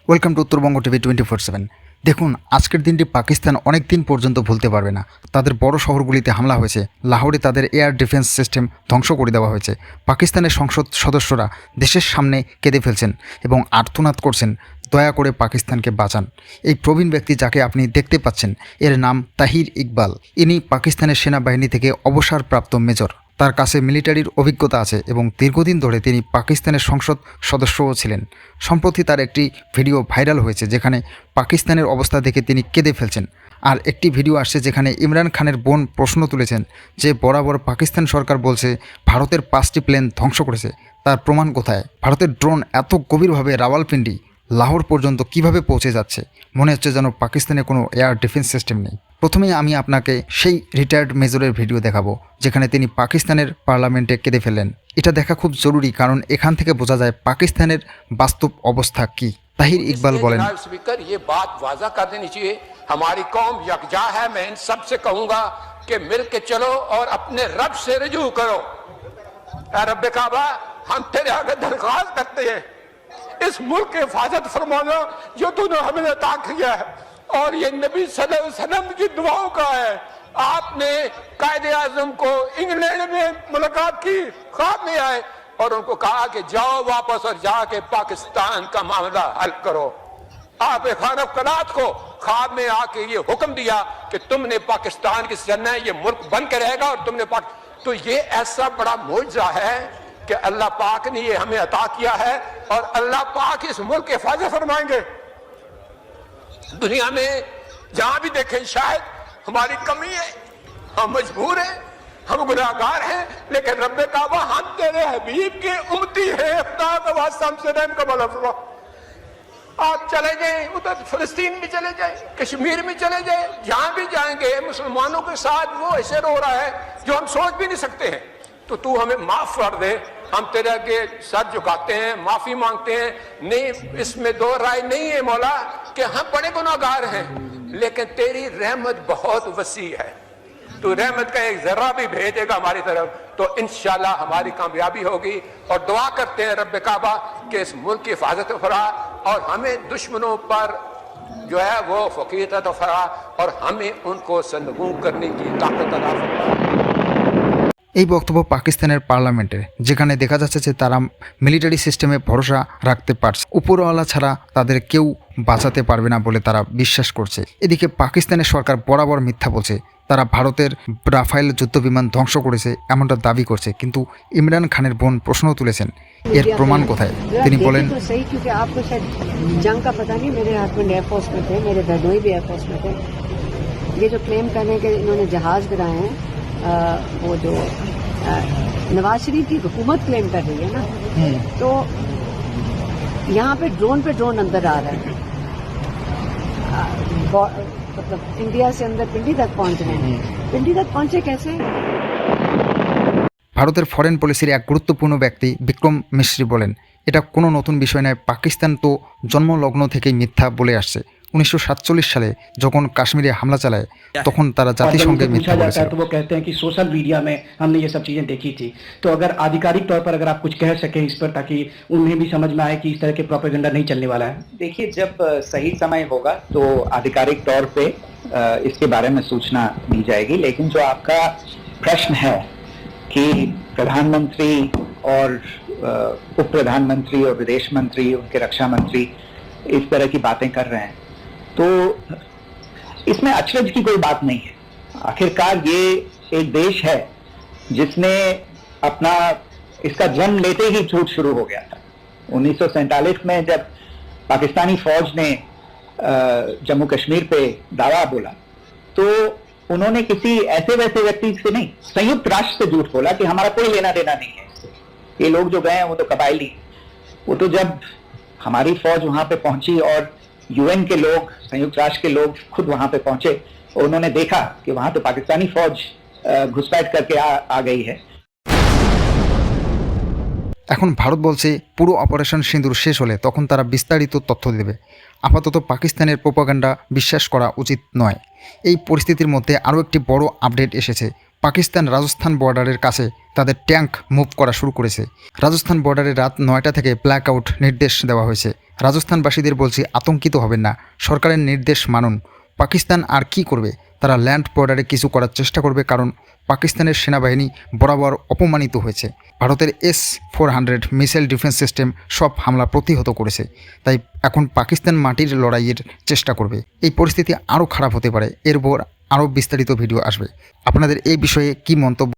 Welcome to Uttarbanga TV 24/7। দেখুন, আজকের দিনটি পাকিস্তান অনেক দিন পর্যন্ত ভুলতে পারবে না। তাদের বড় শহরগুলিতে হামলা হয়েছে, লাহোরে তাদের এয়ার ডিফেন্স সিস্টেম ধ্বংস করে দেওয়া হয়েছে। পাকিস্তানের সংসদ সদস্যরা দেশের সামনে কেঁদে ফেলছেন এবং আর্তনাদ করছেন, দয়া করে পাকিস্তানকে বাঁচান। এই প্রবীণ ব্যক্তি যাকে আপনি দেখতে পাচ্ছেন, এর নাম তাহির ইকবাল। ইনি পাকিস্তানের সেনাবাহিনী থেকে অবসরপ্রাপ্ত মেজর। তার কাছে মিলিটারির অভিজ্ঞতা আছে এবং দীর্ঘদিন ধরে তিনি পাকিস্তানের সংসদ সদস্যও ছিলেন। সম্প্রতি তার একটি ভিডিও ভাইরাল হয়েছে যেখানে পাকিস্তানের অবস্থা দেখে তিনি কেঁদে ফেলছেন। আর একটি ভিডিও আসছে যেখানে ইমরান খানের বোন প্রশ্ন তুলেছেন যে বরাবর পাকিস্তান সরকার বলছে ভারতের 5টি প্লেন ধ্বংস করেছে, তার প্রমাণ কোথায়? ভারতের ড্রোন এত গভীরভাবে রাওয়ালপিন্ডি লাহোর পর্যন্ত কিভাবে পৌঁছে যাচ্ছে? মনে হচ্ছে যেন পাকিস্তানে কোনো এয়ার ডিফেন্স সিস্টেম নেই। প্রথমেই আমি আপনাকে সেই রিটায়ার্ড মেজরের ভিডিও দেখাবো যেখানে তিনি পাকিস্তানের পার্লামেন্টে কেঁদে ফেললেন। এটা দেখা খুব জরুরি, কারণ এখান থেকে বোঝা যায় পাকিস্তানের বাস্তব অবস্থা কি। তাহির ইকবাল বলেন, स्पीकर ये बात वाजा कर देनी चाहिए, हमारी कौम यकजा है। मैं इन सब से कहूंगा कि मिल के चलो और अपने रब से रजू करो। रब काबा, हम तेरे आगे दरख्वास्त करते हैं, इस मुल्क की हिफाजत फरमाना जो तूने हमें अता किया है, और ये नबी सल्लल्लाहु अलैहि वसल्लम की दुआओं का है। आपने कायदे आजम को इंग्लैंड में मुलाकात की, ख्वाब में आए और उनको कहा कि जाओ वापस और जाके पाकिस्तान का मामला हल करो। आप खान कनात को ख्वाब में आके ये हुक्म दिया कि तुमने पाकिस्तान की करना है, ये मुल्क बन के रहेगा और तुमने तो ये ऐसा बड़ा मौजज़ा है कि अल्लाह पाक ने ये हमें अता किया है और अल्लाह पाक इस मुल्क की हिफाजत फरमाएंगे। दुनिया में जहां भी देखें शायद हमारी कमी है, हम मजबूर हैं, हम गुनाहगार हैं, लेकिन रब काबा हम तेरे हबीब के उम्मती हैं। अफ्ताह का वास्ता हमसे रहम का भला फरमा। आप चले जाएं, उधर फिलिस्तीन भी चले जाएं, कश्मीर में चले जाएं, जहां भी जाएंगे मुसलमानों के साथ वो ऐसे रो रहा है जो हम सोच भी नहीं सकते हैं। तो तू हमें माफ कर दे, हम तेरे आगे सर झुकाते हैं, माफी मांगते हैं। नहीं, इसमें दो राय नहीं है मौला कि हम बड़े गुनाहगार हैं, लेकिन तेरी रहमत बहुत वसी है। तू रहमत का एक जर्रा भी भेजेगा हमारी तरफ तो इंशाल्लाह हमारी कामयाबी होगी। और दुआ करते हैं रब काबा कि इस मुल्क की हिफाजत फरा और हमें दुश्मनों पर जो है वो फकीरत फरा और हमें उनको सनगू करने की ताकत अता फरमा। এই বক্তব্য পাকিস্তানের পার্লামেন্টের, যেখানে দেখা যাচ্ছে যে তারা মিলিটারি সিস্টেমে ভরসা রাখতে পারছে, উপরওয়ালা ছাড়া তাদের কেউ বাঁচাতে পারবে না বলে তারা বিশ্বাস করছে। এদিকে পাকিস্তানের সরকার বরাবর মিথ্যা বলছে, তারা ভারতের রাফায়েল যুদ্ধবিমান ধ্বংস করেছে এমনটা দাবি করছে। কিন্তু ইমরান খানের বোন প্রশ্ন তুলেছেন, এর প্রমাণ কোথায়? তিনি বলেন, वो जो नवाज शरीफ की हुकूमत क्लेम कर रही है ना, तो यहाँ पे ड्रोन अंदर आ रहा है, मतलब इंडिया से अंदर पिंडी तक पहुँच रहे हैं। पिंडी तक पहुँचे कैसे? ভারতের ফরেন পলিসির এক গুরুত্বপূর্ণ ব্যক্তি বিক্রম মিশ্রি বলেন, এটা কোনো নতুন বিষয় নয়, পাকিস্তান তো জন্মলগ্ন থেকেই মিথ্যা বলে আসছে। 1947 সালে যখন কাশ্মীরে হামলা চালায় তখন তারা জাতিসংঘে মিথ্যা বলেছিল। तो वो कहते हैं कि सोशल मीडिया में हमने ये सब चीजें देखी थी। तो अगर आधिकारिक तौर पर अगर आप कुछ कह सकें इस पर, ताकि उन्हें भी समझ में आए कि इस तरह के प्रोपेगेंडा नहीं चलने वाला है। देखिए, जब सही समय होगा तो आधिकारिक तौर पे इसके बारे में सूचना दी जाएगी। लेकिन जो आपका प्रश्न है कि प्रधानमंत्री और उप प्रधानमंत्री और विदेश मंत्री, उनके रक्षा मंत्री इस तरह की बातें कर रहे हैं, तो इसमें अचरज की कोई बात नहीं है। आखिरकार ये एक देश है जिसने अपना इसका जन्म लेते ही झूठ शुरू हो गया था। 1947 में जब पाकिस्तानी फौज ने जम्मू कश्मीर पे दावा बोला तो उन्होंने किसी ऐसे वैसे व्यक्ति से नहीं, संयुक्त राष्ट्र से झूठ बोला कि हमारा कोई लेना देना नहीं है इससे। ये लोग जो गए हैं वो तो कबायली, वो तो जब हमारी फौज वहां पे पहुंची और यूएन के लोग, संयुक्त राष्ट्र के लोग खुद वहां पे पहुंचे और उन्होंने देखा कि वहां तो पाकिस्तानी फौज घुसपैठ करके आ गई है। এখন ভারত বলছে পুরো অপারেশন সিঁদুর শেষ হলে তখন তারা বিস্তারিত তথ্য দেবে। আপাতত পাকিস্তানের প্রোপাগান্ডা বিশ্বাস করা উচিত নয়। এই পরিস্থিতির মধ্যে আরও একটি বড় আপডেট এসেছে। পাকিস্তান রাজস্থান বর্ডারের কাছে তাদের ট্যাঙ্ক মুভ করা শুরু করেছে। রাজস্থান বর্ডারে রাত 9টা থেকে ব্ল্যাক আউট নির্দেশ দেওয়া হয়েছে। রাজস্থানবাসীদের বলছি, আতঙ্কিত হবেন না, সরকারের নির্দেশ মানুন। পাকিস্তান আর কি করবে? তারা ল্যান্ড বর্ডারে কিছু করার চেষ্টা করবে, কারণ পাকিস্তানের সেনাবাহিনী বরাবর অপমানিত হয়েছে। ভারতের S-400 মিসাইল ডিফেন্স সিস্টেম সব হামলা প্রতিহত করেছে। তাই এখন পাকিস্তান মাটির লড়াইয়ের চেষ্টা করবে। এই পরিস্থিতি আরও খারাপ হতে পারে। এর উপর আরও বিস্তারিত ভিডিও আসবে। আপনাদের এই বিষয়ে কি মন্তব্য?